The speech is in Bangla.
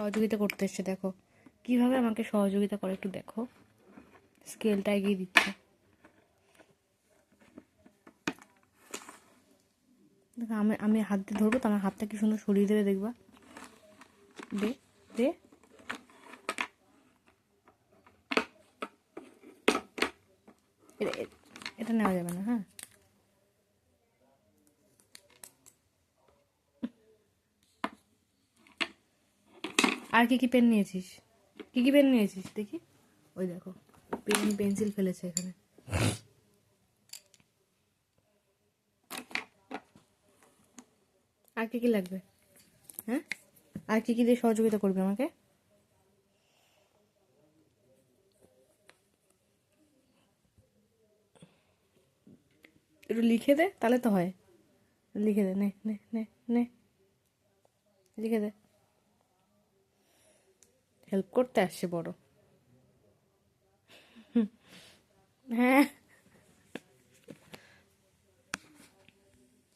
সহযোগিতা করতে এসছে, দেখো কিভাবে আমাকে সহযোগিতা করে, একটু দেখো। স্কেলটা এগিয়ে দিচ্ছে। দেখো আমি আমি হাত দিয়ে ধরবো তো আমার হাতটা কি সুন্দর সরিয়ে দেবে, দেখবা। দে দে। এটা নেওয়া যাবে না, হ্যাঁ। আর কি কি পেন নিয়েছিস? কি কি পেন নিয়েছিস দেখি। ওই দেখো পেন পেন্সিল ফেলেছে এখানে। আর কি কি লাগবে? হ্যাঁ, আর কি কি দিয়ে সহযোগিতা করবে আমাকে? একটু লিখে দে, তাহলে তো হয়। লিখে দে, নে নে নে নে, লিখে দে। হেল্প করতে আসছে বড়। হ্যাঁ।